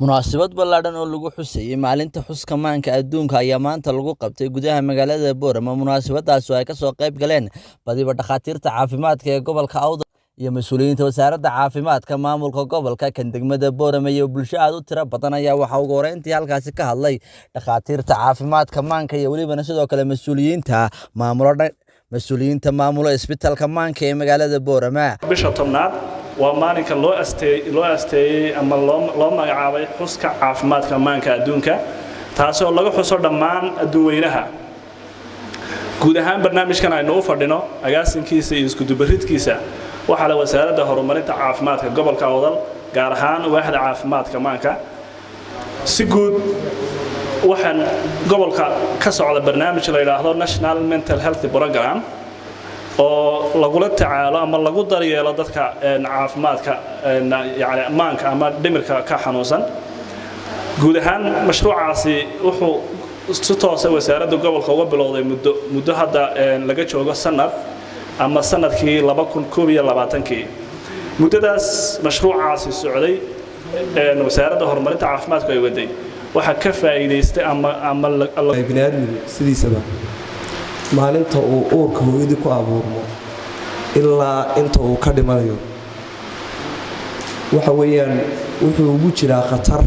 Munaasabad ballaadhan oo lagu xusayay maalinta xuska maanka adduunka ayaa maanta lagu qabtay gudaha magaalada Boorama. Munaasabadaas oo ay ka soo qayb galeen badiba dhakhaatiirta caafimaadka ee gobolka Awdal iyo mas'uuliyiinta wasaaradda caafimaadka maamulka gobolka kan degmada Boorama iyo bulsho aad u tiro badan ayaa waxa ugu horeyntii halkaasi ka hadlay dhakhaatiirta caafimaadka maanka iyo weliba sidoo kale mas'uuliyiinta maamula isbitaalka maanka ee magaalada Boorama. bisha tobnaad waa maalinka loo asteeyay ama loo magacaabay xuska caafimaadka maanka adduunka taasoo laga xuso dhammaan adduunweynaha guud ahaan barnaamijkan aynu u fadhino agaasinkiisa iyo isku dubaridkiisa waxa la wasaaradda horumarinta caafimaadka gobolka Awdal gaar ahaan waaxda caafimaadka maanka si guud waxaan gobolka ka socda barnaamij la yiraahdo National Mental Health Program oo lagula tacaalo ama lagu daryeelo dadka caafimaadka yaani maanka ama dhimirka ka xanuunsan guud ahaan mashruucaasi wuxuu si toos ah wasaaradda gobolka uga bilowday muddo hadda laga joogo sanad ama sanadkii 2022 muddadaas mashruucaasi socday wasaaradda horumarinta caafimaadka ay waday waxa ka faa'iideystay ama bini'aadmigu sidiisaba maalinta uu uurka hooyadii ku abuurmo ilaa inta uu ka dhimanayo waxa weeyaan wuxuu ugu jiraa khatar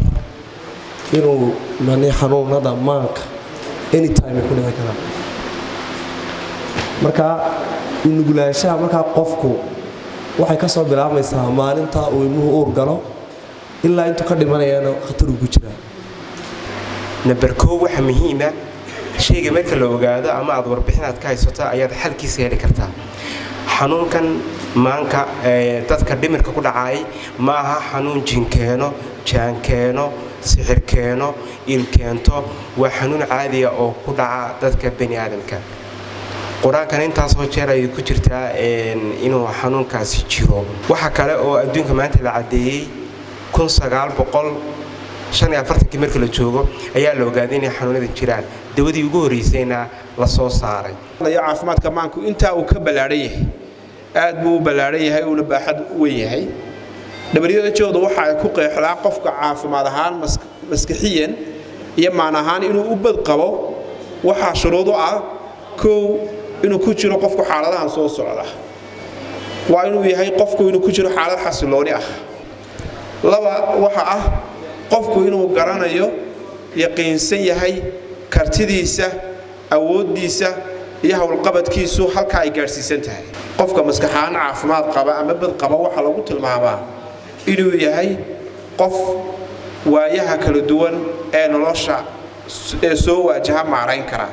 inuu xanuunada maanka anytime ku dhici kara marka nugulaanshaha markaa qofku waxay ka soo bilaabmaysaa maalinta uu ilmuhu uur galo ilaa intuu ka dhimanayana khatar ugu jiraa number 2 waxa muhiim ah sheyga marka la ogaado ama aad warbixinaad ka haysato ayaad xalkiisa heli kartaa xanuunkan maanka dadka dhimirka ku dhacay ma aha xanuun jinkeeno jaankeeno sixirkeeno ilkeento waa xanuun caadi ah oo ku dhaca dadka bani aadamka quraankan intaas oo jeer ay ku jirtaa inuu xanuunkaasi jiro waxa kale oo adduunka maanta la cadeeyay 1945 markii la joogo ayaa la ogaaday in xanuunada jiraan dawadii ugu horeysayna la soo saaray caafimaadka maanku inta uu ka balaaran yahay aad buu balaaran yahay oo baaxad weyn yahay WHO waxa ay ku qeexdaa qofka caafimaad ahaan maskaxiyan iyo maan ahaan inuu u bad qabo waxa shuruudo ah inuu ku jiro qofku xaaladahan soo socda waa inuu yahay qofku inuu ku jiro xaalad xasilooni ah laba waxa ah qofku inuu garanayo yaqiinsan yahay kartidiisa awoodiisa iyo hawlqabadkiisu halka ay gaarsiisan tahay qofka maskaxaan caafimaad qaba ama bad qaba waxa lagu tilmaamaa inuu yahay qof waayaha kala duwan ee nolosha soo waajaha maareyn kara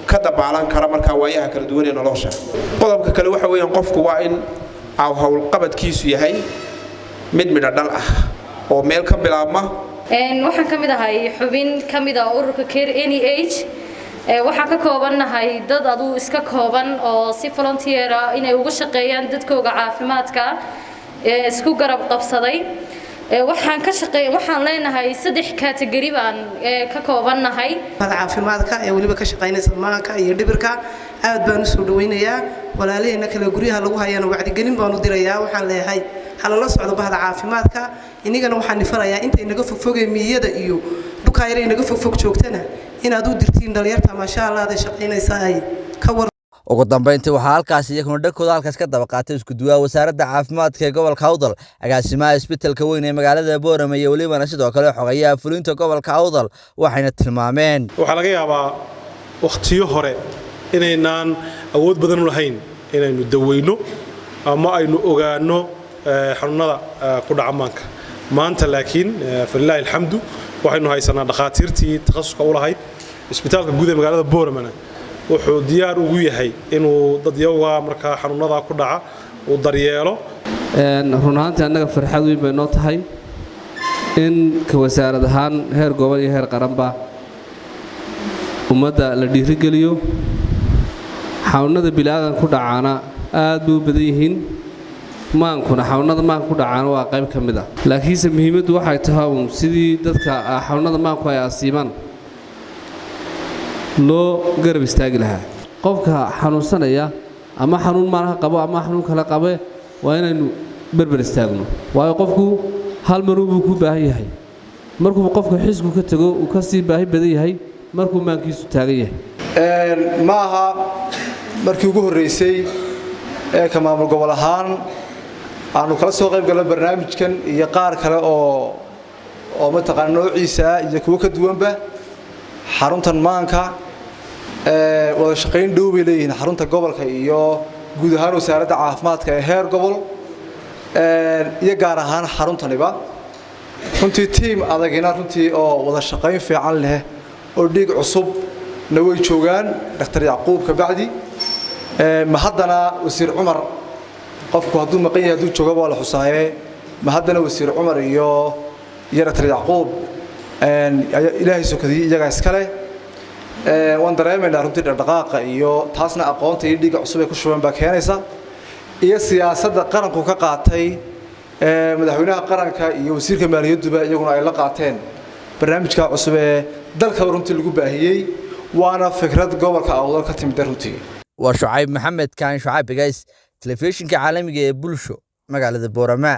ka dabaalan kara marka waayaha kala duwan ee nolosha qodobka kale waxa weeyaan qofku waa in hawlqabadkiisu yahay mid midhadhal ah oo meel ka bilaabma waxaan kamid ahay xubin kamid ah ururka Care NEH waxaan ka koobanahay dad adu iska kooban oo si volunteer ah inay uga shaqeeyaan dadkooda caafimaadka isku garab qabsaday waxaan leenahay 3 category baan ka koobanahay caafimaadka ee waliba ka shaqeynaysa maanka iyo dhibirka aad baan u soo dhaweynayaa walaalahayna kala guryaha lagu hayaan wacdi gelin baan u dirayaa waxaan leeyahay halala socdo bahda caafimaadka inagana waxaan nifarayaa inta inaga fogfogay miyada iyo dukaayre inaga fogfog joogtana inaad u dirtiin dhalinyarta ma sha Allah ay shaqeynaysaa ay ka war ugu dambeyntii waxa halkaas iyaguna dhakooda halkaas ka daba qaatay isku duwaa wasaaradda caafimaadka ee gobolka Awdal agaasimaha isbitaalka weyn ee magaalada Boorama iyo waliba sidoo kale xogayaha fulinta gobolka Awdal waxayna tilmaameen waxa laga yaabaa waqtiyo hore inaynaan awood badan u lahayn inaynu daweyno ama aynu ogaano xanuunada ku dhaca maanka maanta laakiin falillahi alxamdu waxaynu haysanaa dhakhaatiirtii takhasuska u lahayd isbitaalka guud ee magaalada Boorama wuxuu diyaar ugu yahay inuu dad yaga marka xanuunada ku dhaca uu daryeelo runaantii annaga farxad weyn bay noo tahay in ka wasaarad ahaan heer gobol iyo heer qaranba ummadda la dhiirigeliyo xanuunada bilaadan ku dhacaana aad buu badan yihiin maankuna xanuunada maanka ku dhacaan waa qayb ka mid ah laakiinse muhiimaddu waxay tahay sidii dadka xanuunada maanku ay asiibaan loo garab istaagi lahaa qofka xanuunsanaya ama xanuun maanka qabo ama xanuun kala qabe waa inaynu berber istaagno waayo qofku hal mar uu ku baahan yahay markuu qofka xisku ka tago uu ka sii baahi badan yahay markuu maankiisu taagan yahay ma aha markii ugu horeysay ee ka maamul gobol ahaan aanu kala soo qayb galno barnaamijkan iyo qaar kale oo mataqaan noociisa iyo kuwa ka duwanba xaruntan maanka wada shaqayn dhow bay leeyihiin xarunta gobolka iyo guud ahaan wasaaradda caafimaadka ee heer gobol iyo gaar ahaan xaruntaniba runtii tiim adagina runtii oo wada shaqayn fiican leh oo dhiig cusub na way joogaan Dr. Yacquub Kabacdi ma haddana wasiir Cumar qofku hadduu maqan yahay hadduu joogo waa la xusaaye ma haddana wasiir Cumar iyo Dr. Yacquub ilaahay sokadii iyaga iskale waan dareemaynaa runtii dhaqdhaqaaqa iyo taasna aqoonta iyo dhiig cusub ee ku shuban baa keenaysa iyo siyaasadda qaranku ka qaatay madaxweynaha qaranka iyo wasiirka maaliyadduba iyaguna ay la qaateen barnaamijka cusub ee dalka runtii lagu baahiyey waana fikrad gobolka Awdal ka timid runtii waa Shucayb Maxamed kaan Shucayb Gays telefishinka caalamiga ee Bulsho magaalada Boorama